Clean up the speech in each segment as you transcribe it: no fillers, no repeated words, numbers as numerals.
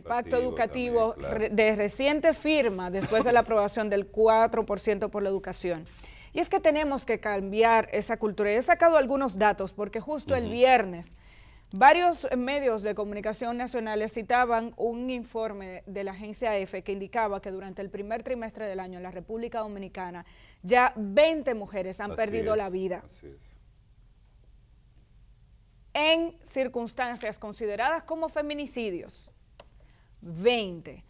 impacto educativo también, claro. de reciente firma después de la aprobación del 4% por la educación. Y es que tenemos que cambiar esa cultura. He sacado algunos datos porque justo el viernes varios medios de comunicación nacionales citaban un informe de la agencia EFE que indicaba que durante el primer trimestre del año en la República Dominicana ya 20 mujeres han perdido la vida. Así es. En circunstancias consideradas como feminicidios. 20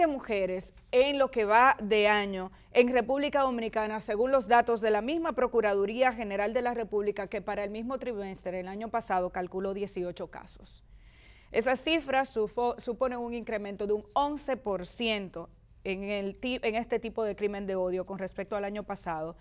mujeres en lo que va de año en República Dominicana, según los datos de la misma Procuraduría General de la República, que para el mismo trimestre, el año pasado, calculó 18 casos. Esa cifra supone un incremento de un 11% en este tipo de crimen de odio con respecto al año pasado,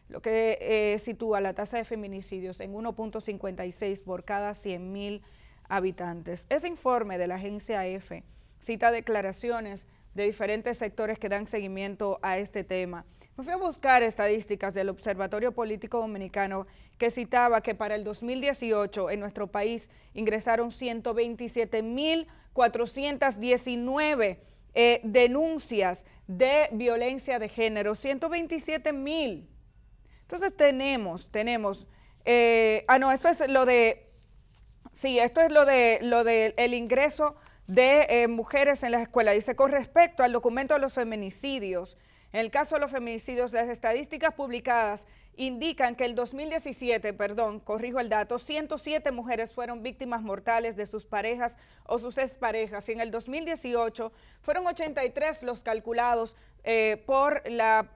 lo que sitúa la tasa de feminicidios en 1.56 por cada 100.000 habitantes. Ese informe de la agencia EFE cita declaraciones de diferentes sectores que dan seguimiento a este tema. Me fui a buscar estadísticas del Observatorio Político Dominicano que citaba que para el 2018 en nuestro país ingresaron 127.419 denuncias de violencia de género, 127.000. Entonces tenemos, esto es lo de, sí, esto es lo de el ingreso de mujeres en las escuelas. Dice, con respecto al documento de los feminicidios, en el caso de los feminicidios, las estadísticas publicadas indican que el 2017, corrijo el dato, 107 mujeres fueron víctimas mortales de sus parejas o sus exparejas, y en el 2018 fueron 83 los calculados por la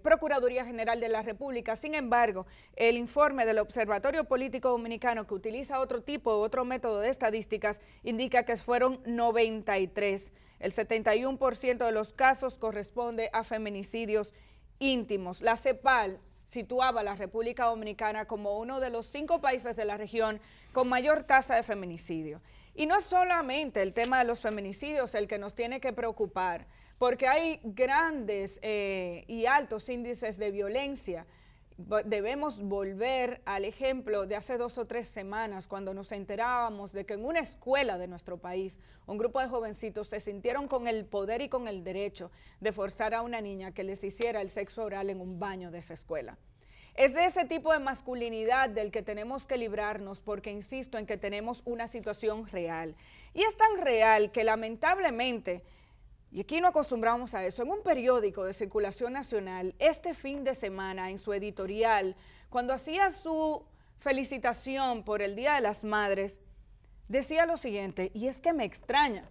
Procuraduría General de la República. Sin embargo, el informe del Observatorio Político Dominicano, que utiliza otro método de estadísticas, indica que fueron 93. El 71% de los casos corresponde a feminicidios íntimos. La CEPAL situaba a la República Dominicana como uno de los 5 países de la región con mayor tasa de feminicidio. Y no es solamente el tema de los feminicidios el que nos tiene que preocupar, porque hay grandes y altos índices de violencia. Debemos volver al ejemplo de hace 2 o 3 semanas, cuando nos enterábamos de que en una escuela de nuestro país, un grupo de jovencitos se sintieron con el poder y con el derecho de forzar a una niña que les hiciera el sexo oral en un baño de esa escuela. Es de ese tipo de masculinidad del que tenemos que librarnos, porque insisto en que tenemos una situación real. Y es tan real que lamentablemente, y aquí no acostumbramos a eso, en un periódico de circulación nacional, este fin de semana, en su editorial, cuando hacía su felicitación por el Día de las Madres, decía lo siguiente, y es que me extraña,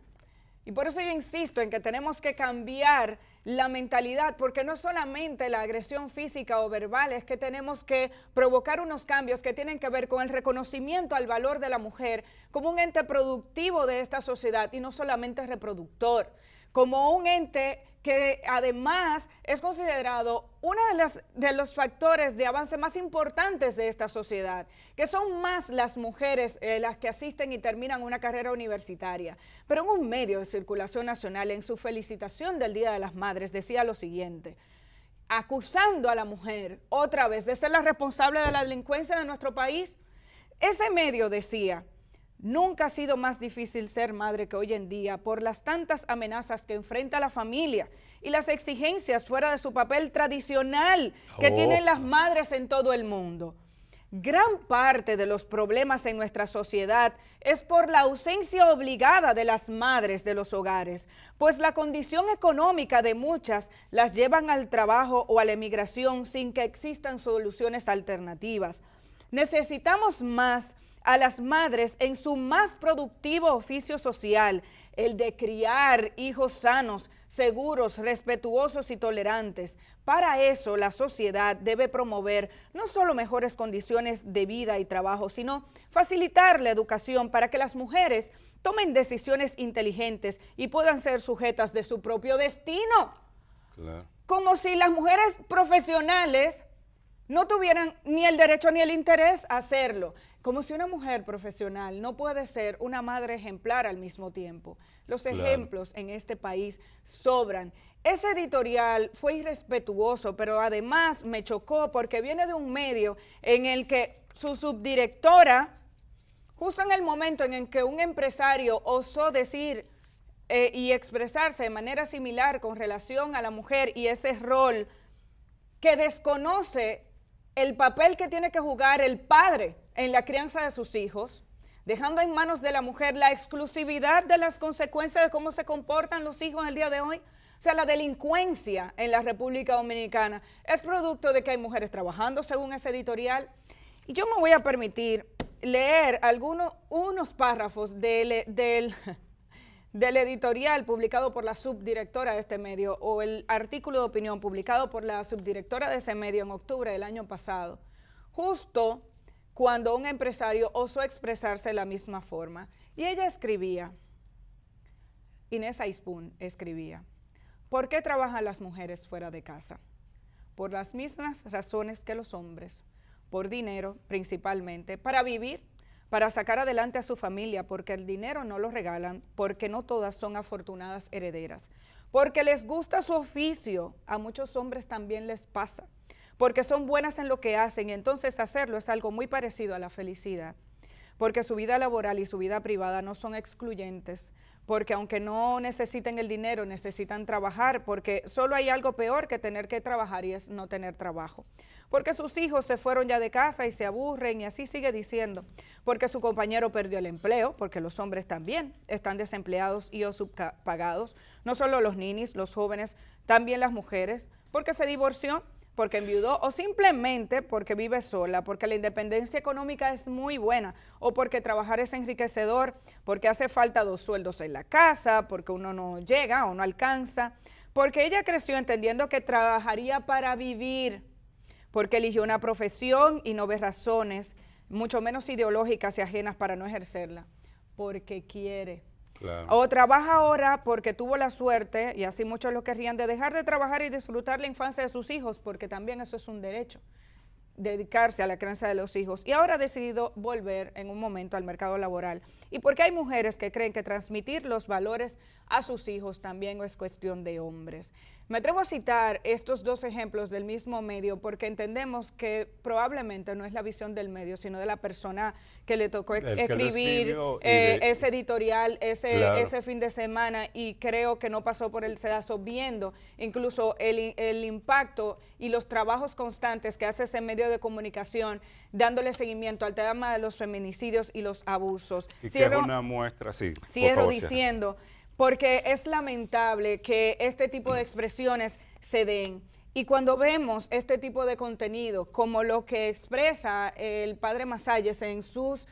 y por eso yo insisto en que tenemos que cambiar la mentalidad, porque no solamente la agresión física o verbal, es que tenemos que provocar unos cambios que tienen que ver con el reconocimiento al valor de la mujer como un ente productivo de esta sociedad y no solamente reproductor, como un ente que además es considerado uno de los factores de avance más importantes de esta sociedad, que son más las mujeres las que asisten y terminan una carrera universitaria. Pero en un medio de circulación nacional, en su felicitación del Día de las Madres, decía lo siguiente, acusando a la mujer otra vez de ser la responsable de la delincuencia de nuestro país. Ese medio decía, nunca ha sido más difícil ser madre que hoy en día por las tantas amenazas que enfrenta la familia y las exigencias fuera de su papel tradicional que tienen las madres en todo el mundo. Gran parte de los problemas en nuestra sociedad es por la ausencia obligada de las madres de los hogares, pues la condición económica de muchas las llevan al trabajo o a la emigración sin que existan soluciones alternativas. Necesitamos más a las madres en su más productivo oficio social, el de criar hijos sanos, seguros, respetuosos y tolerantes. Para eso la sociedad debe promover no solo mejores condiciones de vida y trabajo, sino facilitar la educación para que las mujeres tomen decisiones inteligentes y puedan ser sujetas de su propio destino. Claro. Como si las mujeres profesionales no tuvieran ni el derecho ni el interés a hacerlo. Como si una mujer profesional no puede ser una madre ejemplar al mismo tiempo. Los ejemplos en este país sobran. Ese editorial fue irrespetuoso, pero además me chocó porque viene de un medio en el que su subdirectora, justo en el momento en el que un empresario osó decir y expresarse de manera similar con relación a la mujer y ese rol que desconoce el papel que tiene que jugar el padre en la crianza de sus hijos, dejando en manos de la mujer la exclusividad de las consecuencias de cómo se comportan los hijos en el día de hoy. O sea, la delincuencia en la República Dominicana es producto de que hay mujeres trabajando, según ese editorial. Y yo me voy a permitir leer unos párrafos del editorial publicado por la subdirectora de este medio, o el artículo de opinión publicado por la subdirectora de ese medio en octubre del año pasado, justo cuando un empresario osó expresarse de la misma forma. Y ella escribía, Inés Aispun escribía: ¿por qué trabajan las mujeres fuera de casa? Por las mismas razones que los hombres, por dinero principalmente, para vivir, para sacar adelante a su familia, porque el dinero no lo regalan, porque no todas son afortunadas herederas, porque les gusta su oficio, a muchos hombres también les pasa, porque son buenas en lo que hacen y entonces hacerlo es algo muy parecido a la felicidad, porque su vida laboral y su vida privada no son excluyentes, porque aunque no necesiten el dinero, necesitan trabajar, porque solo hay algo peor que tener que trabajar y es no tener trabajo. Porque sus hijos se fueron ya de casa y se aburren y así sigue diciendo, porque su compañero perdió el empleo, porque los hombres también están desempleados y o subpagados, no solo los ninis, los jóvenes, también las mujeres, porque se divorció, porque enviudó o simplemente porque vive sola, porque la independencia económica es muy buena o porque trabajar es enriquecedor, porque hace falta 2 sueldos en la casa, porque uno no llega o no alcanza, porque ella creció entendiendo que trabajaría para vivir, porque eligió una profesión y no ve razones, mucho menos ideológicas y ajenas para no ejercerla, porque quiere. Claro. O trabaja ahora porque tuvo la suerte, y así muchos lo querrían, de dejar de trabajar y disfrutar la infancia de sus hijos, porque también eso es un derecho, dedicarse a la crianza de los hijos. Y ahora ha decidido volver en un momento al mercado laboral. Y porque hay mujeres que creen que transmitir los valores a sus hijos también es cuestión de hombres. Me atrevo a citar estos 2 ejemplos del mismo medio porque entendemos que probablemente no es la visión del medio, sino de la persona que le tocó escribir ese editorial ese fin de semana, y creo que no pasó por el sedazo, viendo incluso el impacto y los trabajos constantes que hace ese medio de comunicación, dándole seguimiento al tema de los feminicidios y los abusos. Y que es una muestra, sí. Cierro diciendo, porque es lamentable que este tipo de expresiones se den. Y cuando vemos este tipo de contenido, como lo que expresa el padre Masalles en sus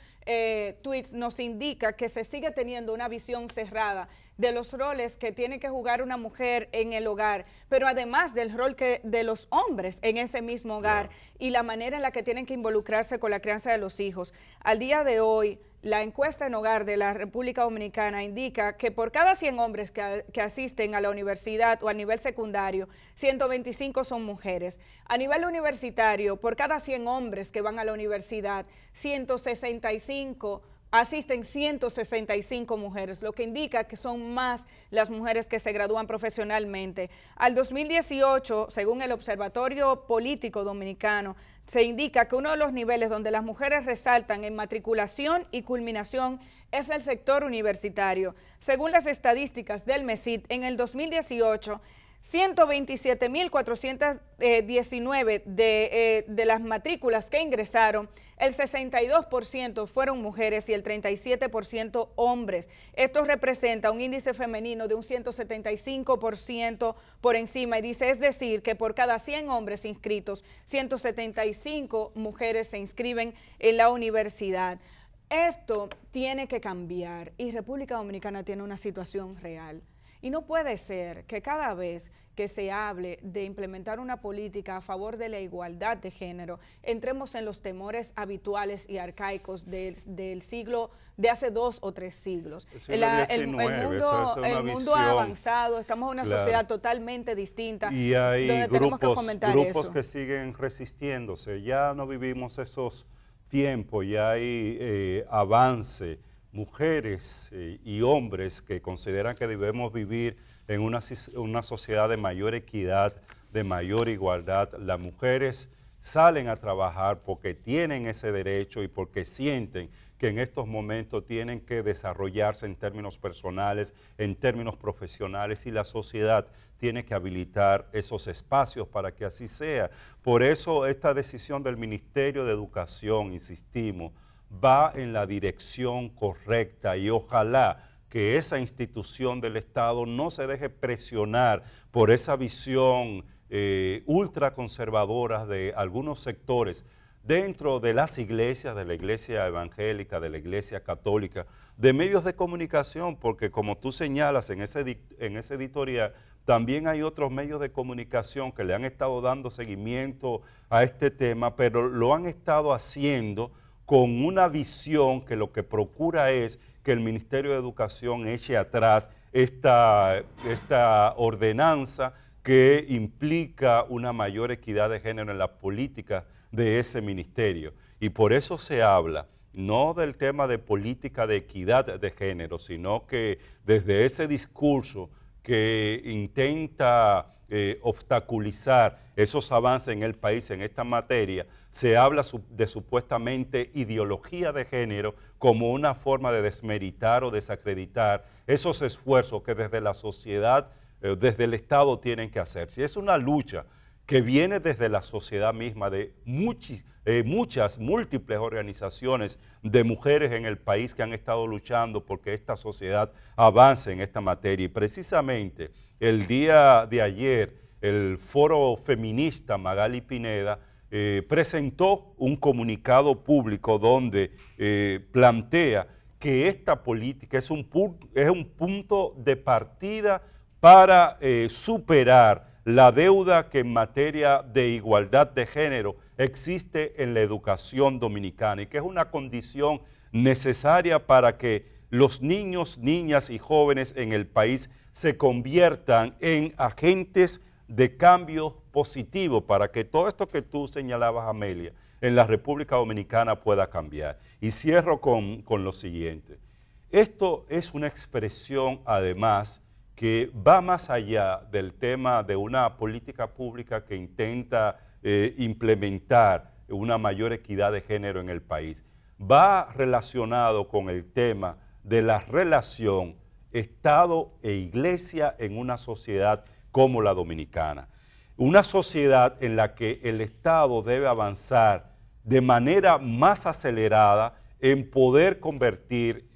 tweets, nos indica que se sigue teniendo una visión cerrada de los roles que tiene que jugar una mujer en el hogar, pero además del rol de los hombres en ese mismo hogar, y la manera en la que tienen que involucrarse con la crianza de los hijos. Al día de hoy, la encuesta en hogar de la República Dominicana indica que por cada 100 hombres que asisten a la universidad o a nivel secundario, 125 son mujeres. A nivel universitario, por cada 100 hombres que van a la universidad, asisten 165 mujeres, lo que indica que son más las mujeres que se gradúan profesionalmente. Al 2018, según el Observatorio Político Dominicano, se indica que uno de los niveles donde las mujeres resaltan en matriculación y culminación es el sector universitario. Según las estadísticas del MESID, en el 2018, 127.419 de las matrículas que ingresaron, el 62% fueron mujeres y el 37% hombres. Esto representa un índice femenino de un 175% por encima, y dice, es decir, que por cada 100 hombres inscritos, 175 mujeres se inscriben en la universidad. Esto tiene que cambiar y República Dominicana tiene una situación real. Y no puede ser que cada vez que se hable de implementar una política a favor de la igualdad de género, entremos en los temores habituales y arcaicos del siglo, de hace 2 o 3 siglos. El mundo ha avanzado, estamos en una sociedad totalmente distinta. Y hay grupos que siguen resistiéndose. Ya no vivimos esos tiempos, ya hay avance. Mujeres y hombres que consideran que debemos vivir en una sociedad de mayor equidad, de mayor igualdad. Las mujeres salen a trabajar porque tienen ese derecho y porque sienten que en estos momentos tienen que desarrollarse en términos personales, en términos profesionales, y la sociedad tiene que habilitar esos espacios para que así sea. Por eso esta decisión del Ministerio de Educación, insistimos, va en la dirección correcta, y ojalá que esa institución del Estado no se deje presionar por esa visión ultraconservadora de algunos sectores dentro de las iglesias, de la iglesia evangélica, de la iglesia católica, de medios de comunicación, porque como tú señalas en ese editorial, también hay otros medios de comunicación que le han estado dando seguimiento a este tema, pero lo han estado haciendo con una visión que lo que procura es que el Ministerio de Educación eche atrás esta ordenanza que implica una mayor equidad de género en la política de ese ministerio. Y por eso se habla no del tema de política de equidad de género, sino que desde ese discurso que intenta obstaculizar esos avances en el país en esta materia, se habla de supuestamente ideología de género como una forma de desmeritar o desacreditar esos esfuerzos que desde la sociedad, desde el Estado tienen que hacer. Si es una lucha que viene desde la sociedad misma, de muchas, múltiples organizaciones de mujeres en el país que han estado luchando porque esta sociedad avance en esta materia. Y precisamente el día de ayer, el Foro Feminista Magali Pineda presentó un comunicado público donde plantea que esta política es un punto de partida para superar la deuda que en materia de igualdad de género existe en la educación dominicana y que es una condición necesaria para que los niños, niñas y jóvenes en el país se conviertan en agentes de cambio positivo para que todo esto que tú señalabas, Amelia, en la República Dominicana pueda cambiar. Y cierro con lo siguiente. Esto es una expresión, además, que va más allá del tema de una política pública que intenta implementar una mayor equidad de género en el país. Va relacionado con el tema de la relación Estado e Iglesia en una sociedad como la dominicana. Una sociedad en la que el Estado debe avanzar de manera más acelerada en poder convertir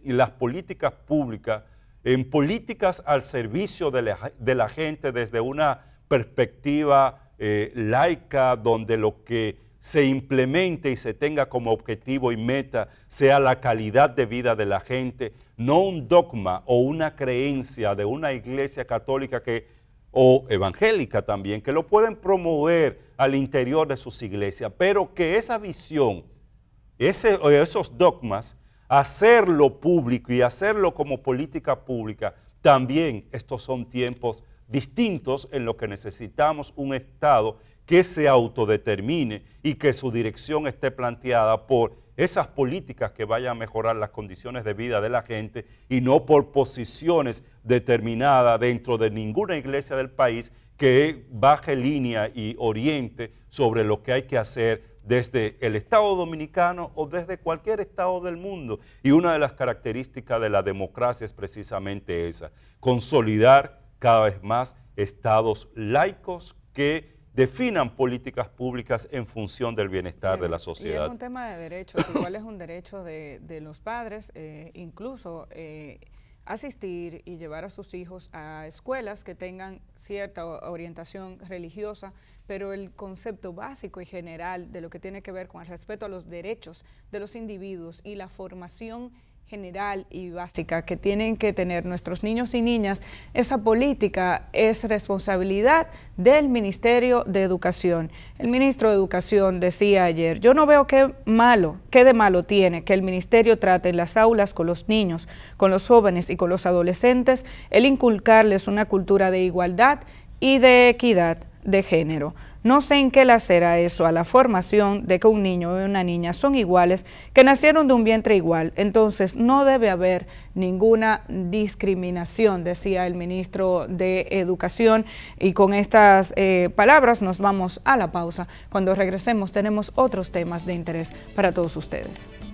las políticas públicas en políticas al servicio de la gente desde una perspectiva laica, donde lo que se implemente y se tenga como objetivo y meta sea la calidad de vida de la gente, no un dogma o una creencia de una iglesia católica o evangélica también, que lo pueden promover al interior de sus iglesias, pero que esa visión, esos dogmas, hacerlo público y hacerlo como política pública, también estos son tiempos distintos en los que necesitamos un Estado que se autodetermine y que su dirección esté planteada por esas políticas que vayan a mejorar las condiciones de vida de la gente y no por posiciones determinadas dentro de ninguna iglesia del país que baje línea y oriente sobre lo que hay que hacer desde el Estado dominicano o desde cualquier Estado del mundo. Y una de las características de la democracia es precisamente esa, consolidar cada vez más estados laicos que definan políticas públicas en función del bienestar de la sociedad. Y es un tema de derechos, igual es un derecho de los padres, incluso asistir y llevar a sus hijos a escuelas que tengan cierta orientación religiosa, pero el concepto básico y general de lo que tiene que ver con el respeto a los derechos de los individuos y la formación general y básica que tienen que tener nuestros niños y niñas, esa política es responsabilidad del Ministerio de Educación. El ministro de Educación decía ayer, yo no veo qué de malo tiene que el ministerio trate en las aulas con los niños, con los jóvenes y con los adolescentes, el inculcarles una cultura de igualdad y de equidad de género. No sé en qué le será eso a la formación de que un niño y una niña son iguales, que nacieron de un vientre igual. Entonces no debe haber ninguna discriminación, decía el ministro de Educación. Y con estas palabras nos vamos a la pausa. Cuando regresemos tenemos otros temas de interés para todos ustedes.